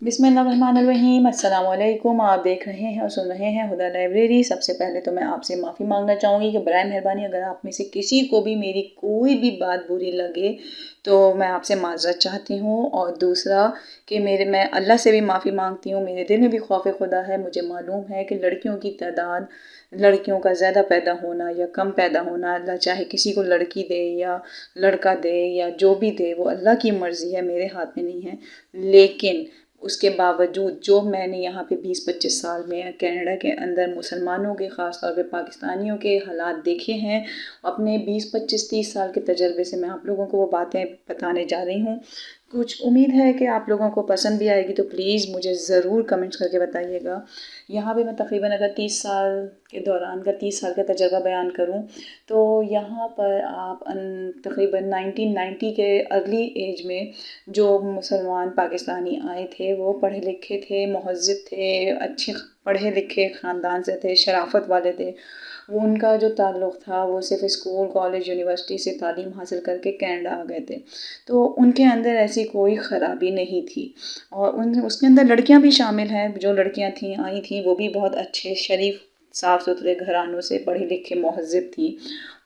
बिस्मिल्लाहिर्रहमानिर्रहीम। अस्सलाम वालेकुम। आप देख रहे हैं और सुन रहे हैं हुदा लाइब्रेरी। सबसे पहले तो मैं आपसे माफ़ी मांगना चाहूँगी कि बराए मेहरबानी अगर आप में से किसी को भी मेरी कोई भी बात बुरी लगे तो मैं आपसे माज़रत चाहती हूँ। और दूसरा कि मैं अल्लाह से भी माफ़ी मांगती हूँ। मेरे दिल में भी खौफ खुदा है। मुझे मालूम है कि लड़कियों की तादाद, लड़कियों का ज़्यादा पैदा होना या कम पैदा होना, अल्लाह चाहे किसी को लड़की दे या लड़का दे या जो भी दे, वो अल्लाह की मर्ज़ी है, मेरे हाथ में नहीं है। लेकिन उसके बावजूद जो मैंने यहाँ पे 20-25 साल में कनाडा के अंदर मुसलमानों के, ख़ास तौर पे पाकिस्तानियों के हालात देखे हैं, अपने 20-25-30 साल के तजर्बे से मैं आप लोगों को वो बातें बताने जा रही हूँ। कुछ उम्मीद है कि आप लोगों को पसंद भी आएगी, तो प्लीज़ मुझे ज़रूर कमेंट्स करके बताइएगा। यहाँ पे मैं तकरीबन अगर 30 साल के दौरान का 30 साल का तजर्बा बयान करूँ तो यहाँ पर आप तकरीबन 1990 के अर्ली एज में जो मुसलमान पाकिस्तानी आए थे वो पढ़े लिखे थे, महज़्ज़ब थे, अच्छे पढ़े लिखे ख़ानदान से थे, शराफ़त वाले थे। वो उनका जो ताल्लुक़ था वो सिर्फ़ स्कूल, कॉलेज, यूनिवर्सिटी से तालीम हासिल करके कनाडा आ गए थे। तो उनके अंदर ऐसी कोई ख़राबी नहीं थी। और उसके अंदर लड़कियां भी शामिल हैं। जो लड़कियां थीं आई थीं वो भी बहुत अच्छे, शरीफ, साफ़ सुथरे घरानों से पढ़ी लिखे, महज़्ज़ब थी।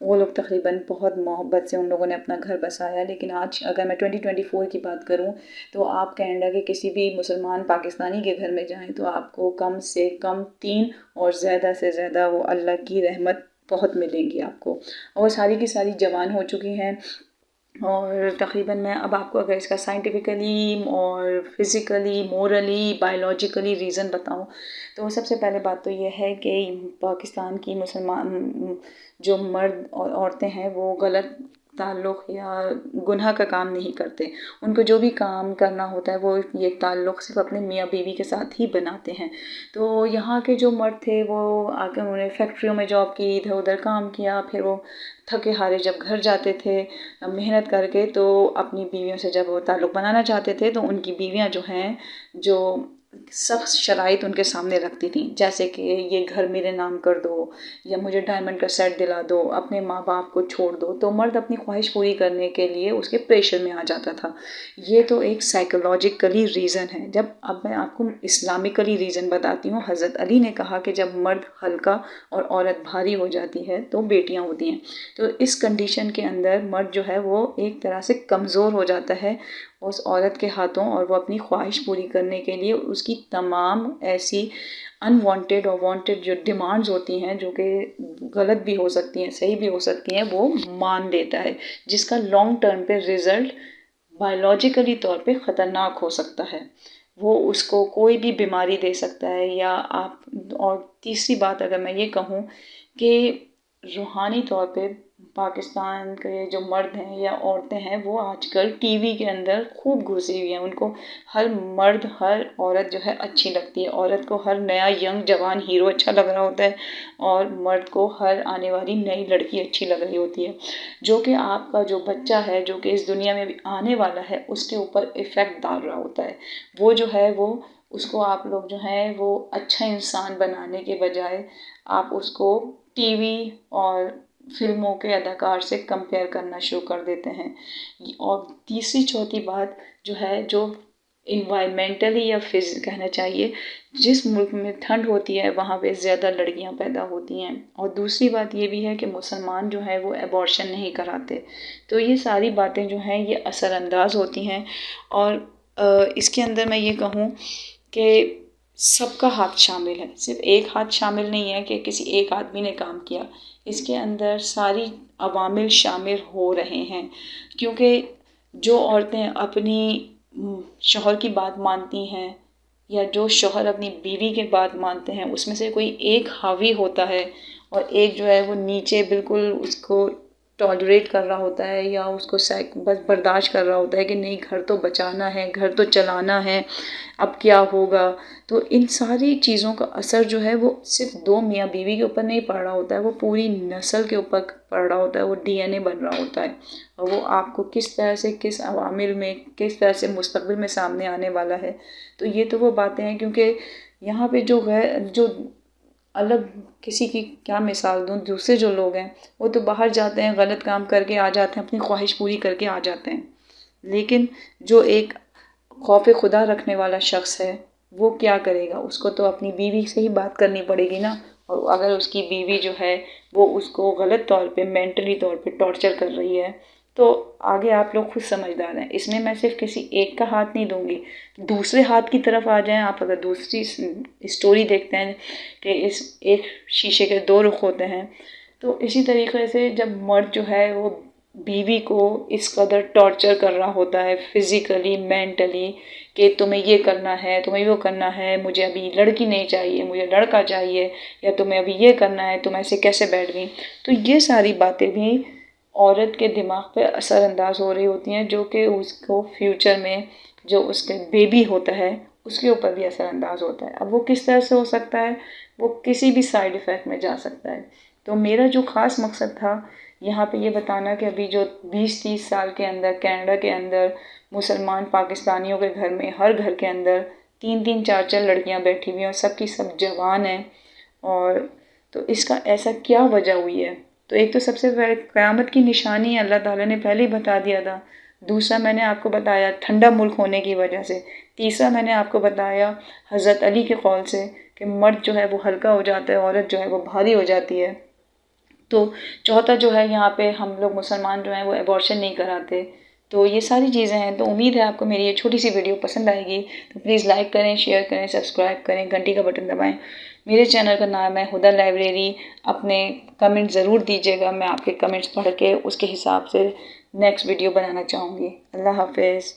वो लोग तकरीबन बहुत मोहब्बत से उन लोगों ने अपना घर बसाया। लेकिन आज अगर मैं 2024 की बात करूं तो आप कनाडा के किसी भी मुसलमान पाकिस्तानी के घर में जाएं तो आपको कम से कम 3 और ज़्यादा से ज़्यादा वो अल्लाह की रहमत बहुत मिलेंगी आपको। और सारी की सारी जवान हो चुकी हैं। और तकरीबन मैं अब आपको अगर इसका साइंटिफिकली और फिज़िकली, मोरली, बायोलॉजिकली रीज़न बताऊं तो सबसे पहले बात तो ये है कि पाकिस्तान की मुसलमान जो मर्द और औरतें हैं वो गलत ताल्लुक़ या गुनाह का काम नहीं करते। उनको जो भी काम करना होता है वो ये ताल्लुक़ सिर्फ़ अपने मियाँ बीवी के साथ ही बनाते हैं। तो यहाँ के जो मर्द थे वो आके उन्होंने फैक्ट्रियों में जॉब की, इधर उधर काम किया, फिर वो थके हारे जब घर जाते थे मेहनत करके, तो अपनी बीवियों से जब वो ताल्लुक़ बनाना चाहते थे तो उनकी बीवियां जो हैं, जो सख्त शराइत उनके सामने रखती थीं, जैसे कि ये घर मेरे नाम कर दो या मुझे डायमंड का सेट दिला दो, अपने माँ बाप को छोड़ दो। तो मर्द अपनी ख्वाहिश पूरी करने के लिए उसके प्रेशर में आ जाता था। ये तो एक साइकोलॉजिकली रीज़न है। जब अब मैं आपको इस्लामिकली रीज़न बताती हूँ। हज़रत अली ने कहा कि जब मर्द हल्का और औरत भारी हो जाती है तो बेटियाँ होती हैं। तो इस कंडीशन के अंदर मर्द जो है वो एक तरह से कमज़ोर हो जाता है उस औरत के हाथों, और वो अपनी ख्वाहिश पूरी करने के लिए उसकी तमाम ऐसी अनवांटेड और वांटेड जो डिमांड्स होती हैं, जो कि गलत भी हो सकती हैं, सही भी हो सकती हैं, वो मान देता है, जिसका लॉन्ग टर्म पे रिज़ल्ट बायोलॉजिकली तौर पे ख़तरनाक हो सकता है। वो उसको कोई भी बीमारी दे सकता है या आप। और तीसरी बात अगर मैं ये कहूँ कि रूहानी तौर पे पाकिस्तान के जो मर्द हैं या औरतें हैं वो आजकल टीवी के अंदर खूब घुसी हुई हैं। उनको हर मर्द, हर औरत जो है अच्छी लगती है। औरत को हर नया यंग जवान हीरो अच्छा लग रहा होता है और मर्द को हर आने वाली नई लड़की अच्छी लग रही होती है। जो कि आपका जो बच्चा है, जो कि इस दुनिया में भी आने वाला है, उसके ऊपर इफ़ेक्ट डाल रहा होता है। वो जो है वो उसको आप लोग जो हैं वो अच्छा इंसान बनाने के बजाय आप उसको टीवी और फिल्मों के अदाकार से कंपेयर करना शुरू कर देते हैं। और तीसरी चौथी बात जो है, जो इन्वायरमेंटली या कहना चाहिए, जिस मुल्क में ठंड होती है वहाँ पे ज़्यादा लड़कियाँ पैदा होती हैं। और दूसरी बात ये भी है कि मुसलमान जो है वो एबॉर्शन नहीं कराते। तो ये सारी बातें जो हैं ये असरअंदाज होती हैं। और इसके अंदर मैं ये कहूँ कि सबका हाथ शामिल है, सिर्फ एक हाथ शामिल नहीं है कि किसी एक आदमी ने काम किया। इसके अंदर सारी अवामिल शामिल हो रहे हैं। क्योंकि जो औरतें अपनी शौहर की बात मानती हैं या जो शौहर अपनी बीवी की बात मानते हैं, उसमें से कोई एक हावी होता है और एक जो है वो नीचे बिल्कुल उसको टॉलरेट कर रहा होता है या उसको बस बर्दाश्त कर रहा होता है कि नहीं, घर तो बचाना है, घर तो चलाना है, अब क्या होगा। तो इन सारी चीज़ों का असर जो है वो सिर्फ 2 मियाँ बीवी के ऊपर नहीं पड़ रहा होता है, वो पूरी नस्ल के ऊपर पड़ रहा होता है। वो डीएनए बन रहा होता है और वो आपको किस तरह से, किस अवामिल में, किस तरह से मुस्तकबिल में सामने आने वाला है। तो ये तो वो बातें हैं। क्योंकि यहाँ पे जो अलग किसी की क्या मिसाल दूँ, दूसरे जो लोग हैं वो तो बाहर जाते हैं, गलत काम करके आ जाते हैं, अपनी ख्वाहिश पूरी करके आ जाते हैं। लेकिन जो एक خوف خدا رکھنے والا شخص ہے وہ کیا کرے گا؟ اس کو تو اپنی بیوی سے ہی بات کرنی پڑے گی نا، اور اگر اس کی بیوی جو ہے وہ اس کو غلط طور پہ مینٹلی طور پہ ٹارچر کر رہی ہے تو آگے آپ لوگ خود سمجھدار ہیں، اس میں صرف کسی ایک کا ہاتھ نہیں دوں گی، دوسرے ہاتھ کی طرف آ جائیں آپ۔ اگر دوسری اسٹوری دیکھتے ہیں کہ اس ایک شیشے کے دو رخ ہوتے ہیں، تو اسی طریقے سے جب مرد جو ہے وہ بیوی کو اس قدر ٹارچر کر رہا ہوتا ہے فزیکلی مینٹلی کہ تمہیں یہ کرنا ہے، تمہیں وہ کرنا ہے، مجھے ابھی لڑکی نہیں چاہیے، مجھے لڑکا چاہیے، یا تمہیں ابھی یہ کرنا ہے، تم ایسے کیسے بیٹھ گئی، تو یہ ساری باتیں بھی عورت کے دماغ پہ اثر انداز ہو رہی ہوتی ہیں، جو کہ اس کو فیوچر میں جو اس کے بیبی ہوتا ہے اس کے اوپر بھی اثر انداز ہوتا ہے۔ اب وہ کس طرح سے ہو سکتا ہے؟ وہ کسی بھی سائیڈ ایفیکٹ میں جا سکتا ہے۔ تو میرا جو خاص مقصد تھا یہاں پہ یہ بتانا کہ ابھی جو 20-30 سال کے اندر کینیڈا کے اندر مسلمان پاکستانیوں کے گھر میں ہر گھر کے اندر 3-3 4-4 لڑکیاں بیٹھی ہوئی ہیں اور سب کی سب جوان ہیں، اور تو اس کا ایسا کیا وجہ ہوئی ہے؟ تو ایک تو سب سے پہلے قیامت کی نشانی اللہ تعالیٰ نے پہلے ہی بتا دیا تھا، دوسرا میں نے آپ کو بتایا ٹھنڈا ملک ہونے کی وجہ سے، تیسرا میں نے آپ کو بتایا حضرت علی کے قول سے کہ مرد جو ہے وہ ہلکا ہو جاتا ہے، عورت جو ہے وہ بھاری ہو جاتی ہے، تو چوتھا جو ہے یہاں پہ ہم لوگ مسلمان جو ہیں وہ ایبورشن نہیں کراتے۔ تو یہ ساری چیزیں ہیں، تو امید ہے آپ کو میری یہ چھوٹی سی ویڈیو پسند آئے گی، تو پلیز لائک کریں، شیئر کریں، سبسکرائب کریں، گھنٹی کا بٹن دبائیں۔ میرے چینل کا نام ہے ہدیٰ لائبریری۔ اپنے کمنٹ ضرور دیجیے گا، میں آپ کے کمنٹس پڑھ کے اس کے حساب سے نیکسٹ ویڈیو بنانا چاہوں گی۔ اللہ حافظ۔